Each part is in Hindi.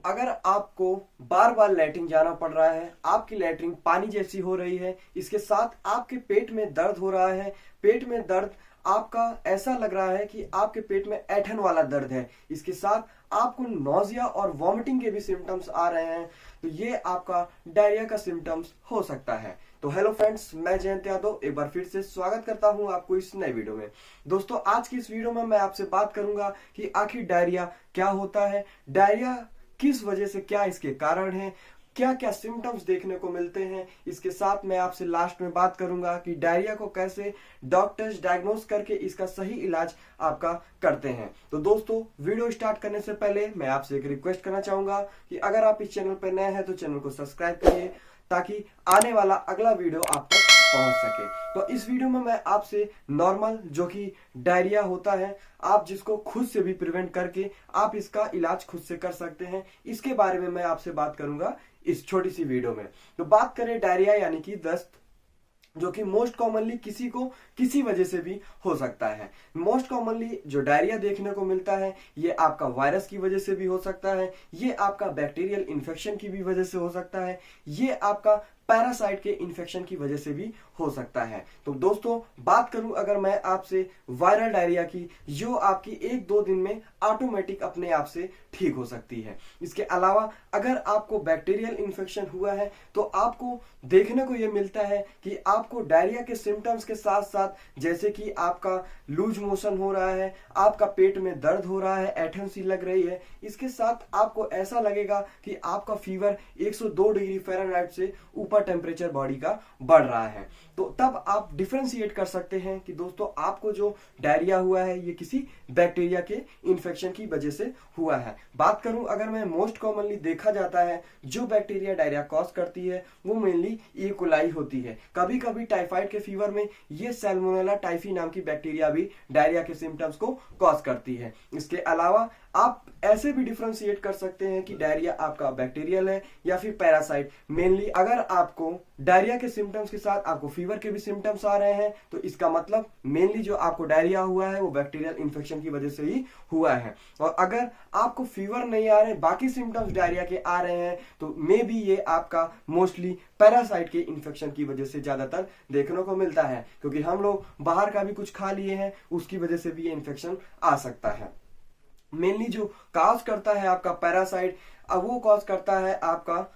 अगर आपको बार बार लैट्रिन जाना पड़ रहा है, आपकी लैट्रिन पानी जैसी हो रही है, इसके साथ आपके पेट में दर्द हो रहा है, पेट में दर्द आपका ऐसा लग रहा है कि आपके पेट में ऐंठन वाला दर्द है, इसके साथ आपको नौजिया और वॉमिटिंग के भी सिम्टम्स आ रहे हैं, तो ये आपका डायरिया का सिम्टम्स हो सकता है। तो हेलो फ्रेंड्स, मैं जयंत यादव एक बार फिर से स्वागत करता हूं आपको इस नए वीडियो में। दोस्तों, आज की इस वीडियो में मैं आपसे बात करूंगा कि आखिर डायरिया क्या होता है, डायरिया किस वजह से, क्या इसके कारण हैं, क्या क्या सिम्टम्स देखने को मिलते हैं। इसके साथ मैं आपसे लास्ट में बात करूंगा कि डायरिया को कैसे डॉक्टर्स डायग्नोस करके इसका सही इलाज आपका करते हैं। तो दोस्तों, वीडियो स्टार्ट करने से पहले मैं आपसे एक रिक्वेस्ट करना चाहूंगा कि अगर आप इस चैनल पर नए हैं तो चैनल को सब्सक्राइब करिए ताकि आने वाला अगला वीडियो आप तक पहुंच सके। तो इस वीडियो में मैं आपसे नॉर्मल जो कि डायरिया होता है, आप जिसको खुद से भी प्रिवेंट करके आप इसका इलाज खुद से कर सकते हैं, इसके बारे में मैं आपसे बात करूंगा इस छोटी सी वीडियो में। तो बात करें डायरिया यानी कि दस्त, जो कि मोस्ट कॉमनली किसी को किसी वजह से भी हो सकता है। मोस्ट कॉमनली जो डायरिया देखने को मिलता है ये आपका वायरस की वजह से भी हो सकता है, ये आपका बैक्टीरियल इन्फेक्शन की भी वजह से हो सकता है, ये आपका पैरासाइट के इन्फेक्शन की वजह से भी हो सकता है। तो दोस्तों, बात करूं अगर मैं आपसे वायरल डायरिया की, जो आपकी 1-2 दिन में ऑटोमेटिक अपने आप से ठीक हो सकती है। इसके अलावा अगर आपको बैक्टीरियल इन्फेक्शन हुआ है तो आपको देखने को यह मिलता है कि आपको डायरिया के सिम्टम्स के साथ साथ जैसे कि आपका लूज मोशन हो रहा है, आपका पेट में दर्द हो रहा है, ऐंठन सी लग रही है, इसके साथ आपको ऐसा लगेगा कि आपका फीवर 102 डिग्री फ़ारेनहाइट से ऊपर टेम्परेचर बॉडी का बढ़ रहा है। तो तब आप डिफरेंशिएट कर सकते हैं कि दोस्तों, आपको जो डायरिया हुआ है ये किसी बैक्टीरिया के इन्फेक्शन की वजह से हुआ है। बात करूं अगर मैं मोस्ट कॉमनली देखा जाता है जो बैक्टीरिया डायरिया कॉज करती है वो मेनली ई कोलाई होती है। कभी कभी टाइफाइड के फीवर में ये सैल्मोनेला टाइफी नाम की बैक्टीरिया भी डायरिया के सिम्टम्स को कॉज करती है। इसके अलावा आप ऐसे भी डिफरेंशिएट कर सकते हैं कि डायरिया आपका बैक्टीरियल है या फिर पैरासाइट। मेनली अगर आपको डायरिया के सिम्टम्स के साथ आपको फीवर के भी सिम्टम्स आ रहे हैं तो इसका मतलब मेनली जो आपको डायरिया हुआ है वो बैक्टीरियल इन्फेक्शन की वजह से ही हुआ है। और अगर आपको फीवर नहीं आ रहे, बाकी सिम्टम्स डायरिया के आ रहे हैं, तो मे बी ये आपका मोस्टली पैरासाइट के इन्फेक्शन की वजह से ज्यादातर देखने को मिलता है, क्योंकि हम लोग बाहर का भी कुछ खा लिए हैं, उसकी वजह से भी ये इन्फेक्शन आ सकता है। मेनली जो कॉज करता है आपका पैरासाइट, अब वो कॉज करता है आपका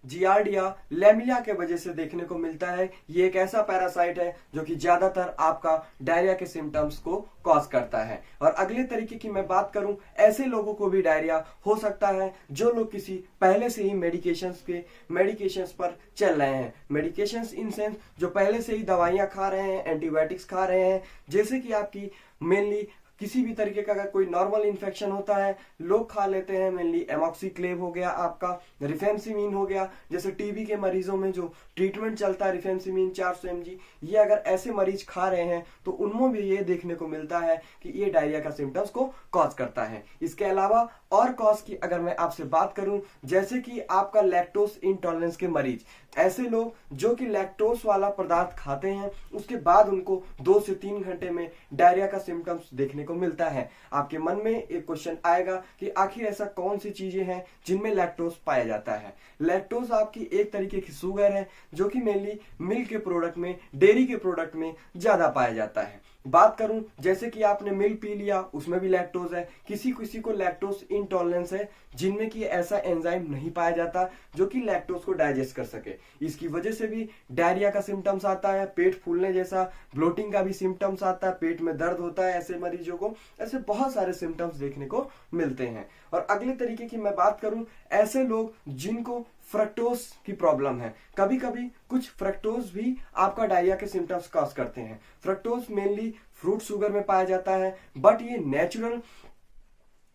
जियार्डिया लैमिलिया के वजह से देखने को मिलता है। ये एक ऐसा पैरासाइट है जो कि ज्यादातर आपका डायरिया के सिम्टम्स को कॉज करता है। और अगले तरीके की मैं बात करूं, ऐसे लोगों को भी डायरिया हो सकता है जो लोग किसी पहले से ही मेडिकेशंस पर चल रहे हैं। मेडिकेशंस इन सेंस जो पहले से ही दवाइयां खा रहे हैं, एंटीबायोटिक्स खा रहे हैं, जैसे कि आपकी मेनली किसी भी तरीके का अगर कोई नॉर्मल इन्फेक्शन होता है, लोग खा लेते हैं मेनली एमॉक्सिक्लेव हो गया, आपका रिफेम्सिमिन हो गया। जैसे टीबी के मरीजों में जो ट्रीटमेंट चलता है रिफेम्सिमिन 400 mg, ये अगर ऐसे मरीज खा रहे हैं तो उनमें भी ये देखने को मिलता है कि ये डायरिया का सिम्टम्स को कॉज करता है। इसके अलावा और कॉज की अगर मैं आपसे बात करूं, जैसे कि आपका लैक्टोज इंटॉलरेंस के मरीज, ऐसे लोग जो कि लैक्टोज वाला पदार्थ खाते हैं उसके बाद उनको 2 से 3 घंटे में डायरिया का सिम्टम्स देखने को मिलता है। आपके मन में एक क्वेश्चन आएगा कि आखिर ऐसा कौन सी चीजें हैं जिनमें लैक्टोज पाया जाता है। लैक्टोज आपकी एक तरीके की शुगर है जो कि मेनली मिल्क के प्रोडक्ट में, डेयरी के प्रोडक्ट में ज्यादा पाया जाता है। बात करूं जैसे कि आपने मिल्क पी लिया, उसमें भी लैक्टोज है। किसी किसी को लैक्टोज इंटॉलरेंस है जिनमें कि ऐसा एंजाइम नहीं पाया जाता जो कि लैक्टोज को डाइजेस्ट कर सके। इसकी वजह से भी डायरिया का सिम्टम्स आता है, पेट फूलने जैसा, ब्लोटिंग का भी सिम्टम्स आता है, पेट में दर्द होता है ऐसे मरीजों को। ऐसे बहुत सारे सिम्टम्स देखने को मिलते हैं। और अगले तरीके की मैं बात करूं, ऐसे लोग जिनको फ्रक्टोज की प्रॉब्लम है, कभी कभी कुछ फ्रक्टोज भी आपका डायरिया के सिम्टम्स कॉज करते हैं। फ्रक्टोज मेनली फ्रूट शुगर में पाया जाता है, बट ये नेचुरल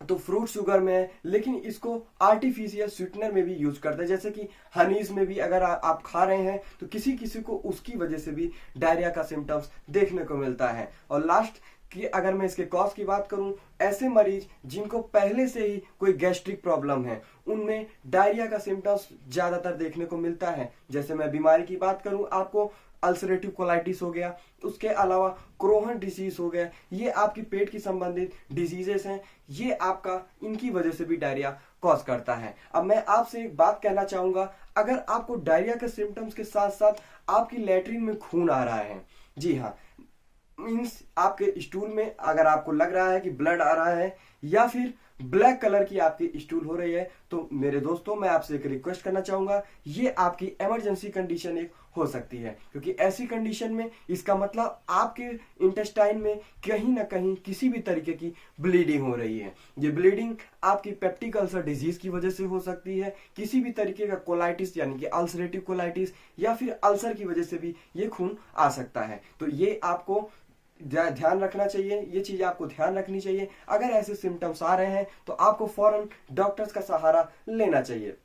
तो फ्रूट शुगर में है, लेकिन इसको आर्टिफिशियल स्वीटनर में भी यूज करते हैं। जैसे कि हनीज में भी अगर आप खा रहे हैं तो किसी किसी को उसकी वजह से भी डायरिया का सिम्टम्स देखने को मिलता है। और लास्ट कि अगर मैं इसके कॉज की बात करूं, ऐसे मरीज जिनको पहले से ही कोई गैस्ट्रिक प्रॉब्लम है उनमें डायरिया का सिम्टम्स ज्यादातर देखने को मिलता है। जैसे मैं बीमारी की बात करूं, आपको अल्सरेटिव कोलाइटिस हो गया, उसके अलावा क्रोहन डिसीज हो गया, ये आपकी पेट की संबंधित डिजीजेस हैं, ये आपका इनकी वजह से भी डायरिया कॉज करता है। अब मैं आपसे एक बात कहना चाहूंगा, अगर आपको डायरिया के सिम्टम्स के साथ साथ आपकी लैट्रिन में खून आ रहा है, जी हाँ, मीन्स आपके स्टूल में अगर आपको लग रहा है कि ब्लड आ रहा है या फिर ब्लैक कलर की आपकी स्टूल हो रही है, तो मेरे दोस्तों मैं आपसे एक रिक्वेस्ट करना चाहूंगा, ये आपकी इमरजेंसी कंडीशन एक हो सकती है। क्योंकि ऐसी कंडीशन में इसका मतलब आपके इंटेस्टाइन में कहीं ना कहीं किसी भी तरीके की ब्लीडिंग हो रही है। ये ब्लीडिंग आपकी पेप्टिक अल्सर डिजीज की वजह से हो सकती है, किसी भी तरीके का कोलाइटिस यानी कि अल्सरेटिव कोलाइटिस या फिर अल्सर की वजह से भी ये खून आ सकता है। तो ये आपको ध्यान रखना चाहिए, ये चीज आपको ध्यान रखनी चाहिए। अगर ऐसे सिम्टम्स आ रहे हैं तो आपको फौरन डॉक्टर्स का सहारा लेना चाहिए।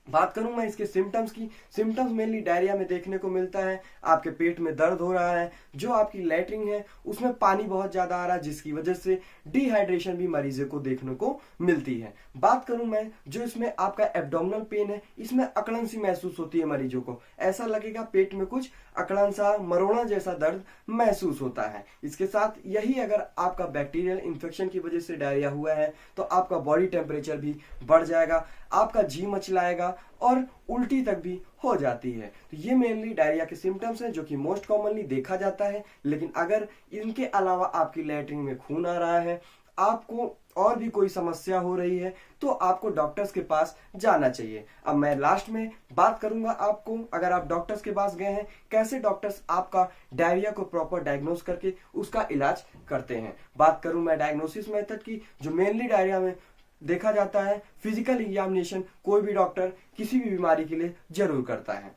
बात करूं मैं इसके सिम्टम्स की, सिम्टम्स मेनली डायरिया में देखने को मिलता है। आपके पेट में दर्द हो रहा है, जो आपकी लैट्रिन है उसमें पानी बहुत ज्यादा आ रहा है, जिसकी वजह से डिहाइड्रेशन भी मरीजों को देखने को मिलती है। बात करूं मैं जो इसमें आपका एब्डोमिनल पेन है, इसमें अकड़न सी महसूस होती है मरीजों को, ऐसा लगेगा पेट में कुछ अकड़न सा मरोड़ा जैसा दर्द महसूस होता है। इसके साथ यही अगर आपका बैक्टीरियल इन्फेक्शन की वजह से डायरिया हुआ है तो आपका बॉडी टेम्परेचर भी बढ़ जाएगा, आपका जी मचलाएगा और उल्टी तक भी हो जाती है। तो ये मेनली डायरिया के सिम्टम्स हैं जो कि मोस्ट कॉमनली देखा जाता है। लेकिन अगर इनके अलावा आपकी लैट्रिन में खून आ रहा है, आपको और भी कोई समस्या हो रही है, तो आपको डॉक्टर्स के पास जाना चाहिए। अब मैं लास्ट में बात करूंगा आपको, अगर आप डॉक्टर्स के पास गए हैं, कैसे डॉक्टर्स आपका डायरिया को प्रॉपर डायग्नोस करके उसका इलाज करते हैं। बात करूं मैं डायग्नोसिस मेथड की, जो मेनली डायरिया में देखा जाता है, फिजिकल एग्जामिनेशन कोई भी डॉक्टर किसी भी बीमारी के लिए जरूर करता है।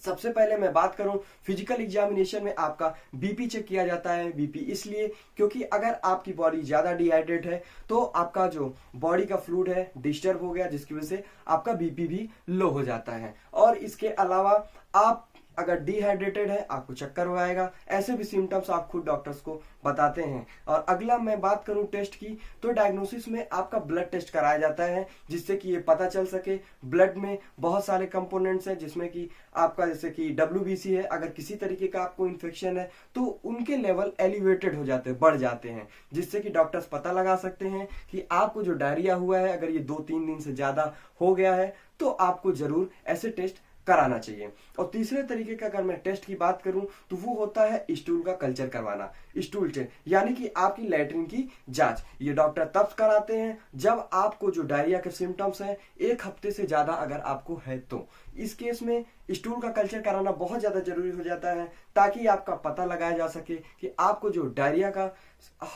सबसे पहले मैं बात करूं, फिजिकल एग्जामिनेशन में आपका बीपी चेक किया जाता है। बीपी इसलिए क्योंकि अगर आपकी बॉडी ज्यादा डिहाइड्रेट है तो आपका जो बॉडी का फ्लूइड है डिस्टर्ब हो गया, जिसकी वजह से आपका बीपी भी लो हो जाता है। और इसके अलावा आप अगर डिहाइड्रेटेड है, आपको चक्कर हो आएगा, ऐसे भी सिम्टम्स आप खुद डॉक्टर्स को बताते हैं। और अगला मैं बात करूं टेस्ट की, तो डायग्नोसिस में आपका ब्लड टेस्ट कराया जाता है, जिससे कि ये पता चल सके। ब्लड में बहुत सारे कंपोनेंट्स हैं, जिसमें कि आपका जैसे कि WBC है, अगर किसी तरीके का आपको इन्फेक्शन है तो उनके लेवल एलिवेटेड हो जाते हैं, बढ़ जाते हैं, जिससे कि डॉक्टर्स पता लगा सकते हैं कि आपको जो डायरिया हुआ है, अगर ये 2-3 दिन से ज्यादा हो गया है तो आपको जरूर ऐसे टेस्ट कराना चाहिए। और तीसरे तरीके का अगर मैं टेस्ट की बात करूं तो वो होता है स्टूल का कल्चर करवाना, स्टूल टेस्ट, यानी कि आपकी लैट्रिन की जांच। ये डॉक्टर तब कराते हैं जब आपको जो डायरिया के सिम्टम्स हैं 1 हफ्ते से ज्यादा अगर आपको है तो। इस केस में स्टूल का कल्चर कराना बहुत ज्यादा जरूरी हो जाता है, ताकि आपका पता लगाया जा सके कि आपको जो डायरिया का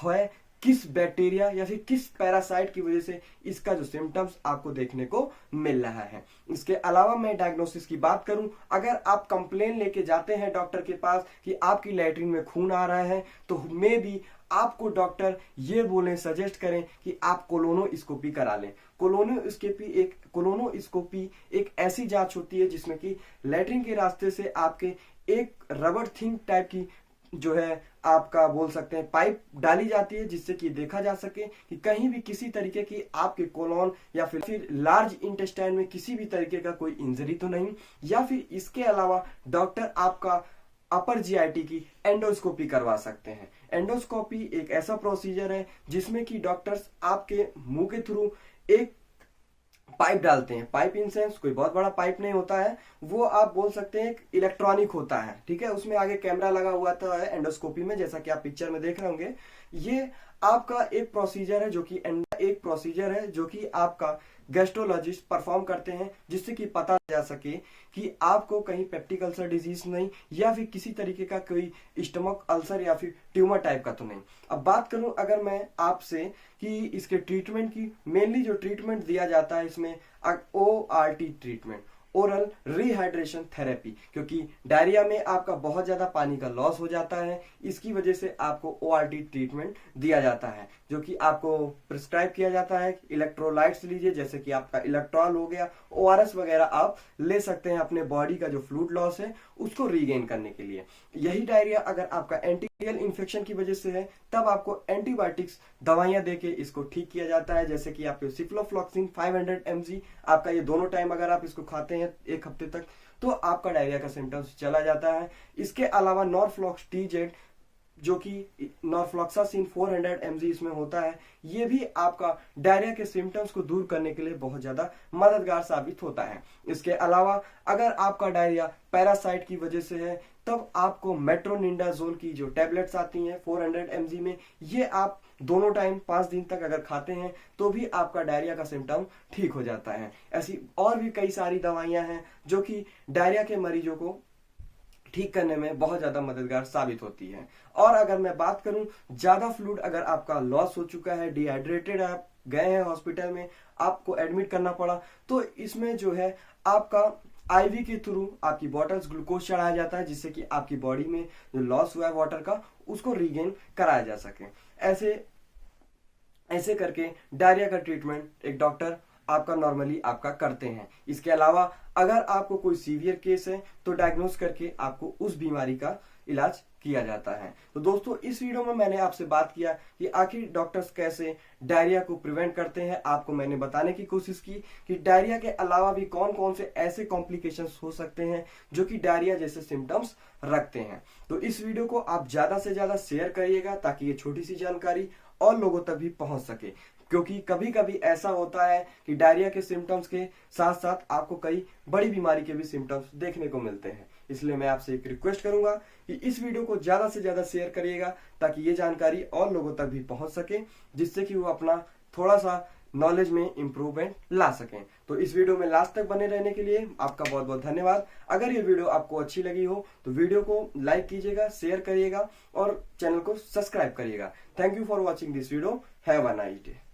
है किस बैक्टीरिया या फिर किस पैरासाइट की वजह से इसका जो सिम्टम्स आपको देखने को मिल रहा है। इसके अलावा मैं डायग्नोसिस की बात करूं, अगर आप कंप्लेन लेके जाते हैं डॉक्टर के पास कि आपकी लैट्रिन में खून आ रहा है, तो मे भी आपको डॉक्टर ये बोले, सजेस्ट करें कि आप कोलोनोस्कोपी करा लें। कोलोनोस्कोपी एक ऐसी जांच होती है जिसमें कि लैट्रिन के रास्ते से आपके एक रबर थिन टाइप की जो है आपका बोल सकते हैं पाइप डाली जाती है, जिससे कि देखा जा सके कि कहीं भी किसी तरीके की आपके कोलोन या फिर लार्ज इंटेस्टाइन में किसी भी तरीके का कोई इंजरी तो नहीं। या फिर इसके अलावा डॉक्टर आपका अपर जीआईटी की एंडोस्कोपी करवा सकते हैं। एंडोस्कोपी एक ऐसा प्रोसीजर है जिसमें कि डॉक्टर्स आपके मुंह के थ्रू एक पाइप डालते हैं। पाइप इन सेंस कोई बहुत बड़ा पाइप नहीं होता है, वो आप बोल सकते हैं इलेक्ट्रॉनिक होता है, ठीक है। उसमें आगे कैमरा लगा हुआ था एंडोस्कोपी में, जैसा कि आप पिक्चर में देख रहे होंगे। ये आपका एक प्रोसीजर है जो कि आपका गैस्ट्रोलॉजिस्ट परफॉर्म करते हैं, जिससे कि पता जा सके कि आपको कहीं पेप्टिक अल्सर डिजीज नहीं या फिर किसी तरीके का कोई स्टमक अल्सर या फिर ट्यूमर टाइप का तो नहीं। अब बात करूं अगर मैं आपसे कि इसके ट्रीटमेंट की, मेनली जो ट्रीटमेंट दिया जाता है इसमें ORT treatment, oral rehydration therapy, क्योंकि डायरिया में आपका बहुत ज्यादा पानी का लॉस हो जाता है, इसकी वजह से आपको ORT ट्रीटमेंट दिया जाता है। जो कि आपको प्रिस्क्राइब किया जाता है। इलेक्ट्रोलाइट्स लीजिए, जैसे कि आपका इलेक्ट्रॉल हो गया, ORS वगैरह आप ले सकते हैं अपने बॉडी का जो फ्लूइड लॉस है उसको रीगेन करने के लिए। यही डायरिया अगर आपका एंटीरियल इन्फेक्शन की वजह से है तब आपको एंटीबायोटिक्स दवाइयां देके इसको ठीक किया जाता है, जैसे कि आपके सिफ्लोफ्लॉक्सिन 500 mg आपका ये दोनों टाइम अगर आप इसको खाते हैं 1 हफ्ते तक तो आपका डायरिया का सिम्टम्स चला जाता है। इसके अलावा नॉरफ्लॉक्स TZ जो कि नॉरफ्लॉक्सासिन 400 mg इसमें होता है, ये भी आपका डायरिया के सिम्टम्स को दूर करने के लिए बहुत ज्यादा मददगार साबित होता है। इसके अलावा अगर आपका डायरिया पैरासाइट की वजह से है तब आपको मेट्रोनिडाजोल की जो टैबलेट्स आती हैं 400 mg में, ये आप दोनों टाइम 5 दिन तक अगर खाते हैं तो भी आपका डायरिया का सिम्टम ठीक हो जाता है। ऐसी और भी कई सारी दवाइयां हैं जो कि डायरिया के मरीजों को ठीक करने में बहुत ज्यादा मददगार साबित होती है। और अगर मैं बात करूं, ज्यादा फ्लूइड अगर आपका लॉस हो चुका है, डिहाइड्रेटेड आप गए हैं हॉस्पिटल में, आपको एडमिट करना पड़ा, तो इसमें जो है आपका IV के थ्रू आपकी बॉटल्स ग्लूकोज चढ़ाया जाता है, जिससे कि आपकी बॉडी में जो लॉस हुआ है वाटर का उसको रीगेन कराया जा सके। ऐसे करके डायरिया का ट्रीटमेंट एक डॉक्टर आपका नॉर्मली आपका करते हैं। इसके अलावा अगर आपको कोई सीवियर केस है तो डायग्नोस करके आपको उस बीमारी का इलाज किया जाता है। तो दोस्तों, इस वीडियो में मैंने आपसे बात किया कि आखिर डॉक्टर्स कैसे डायरिया को प्रिवेंट करते हैं। आपको मैंने बताने की कोशिश की कि डायरिया के अलावा भी कौन कौन से ऐसे कॉम्प्लिकेशंस हो सकते हैं जो कि डायरिया जैसे सिम्टम्स रखते हैं। तो इस वीडियो को आप ज्यादा से ज्यादा शेयर करिएगा ताकि ये छोटी सी जानकारी और लोगों तक भी पहुंच सके, क्योंकि कभी कभी ऐसा होता है कि डायरिया के सिम्टम्स के साथ साथ आपको कई बड़ी बीमारी के भी सिम्टम्स देखने को मिलते हैं। इसलिए मैं आपसे एक रिक्वेस्ट करूंगा कि इस वीडियो को ज्यादा से ज्यादा शेयर करिएगा ताकि ये जानकारी और लोगों तक भी पहुंच सके, जिससे कि वो अपना थोड़ा सा नॉलेज में इंप्रूवमेंट ला सकें। तो इस वीडियो में लास्ट तक बने रहने के लिए आपका बहुत बहुत धन्यवाद। अगर ये वीडियो आपको अच्छी लगी हो तो वीडियो को लाइक कीजिएगा, शेयर करिएगा और चैनल को सब्सक्राइब करिएगा। Thank you for watching this video. Have a nice day.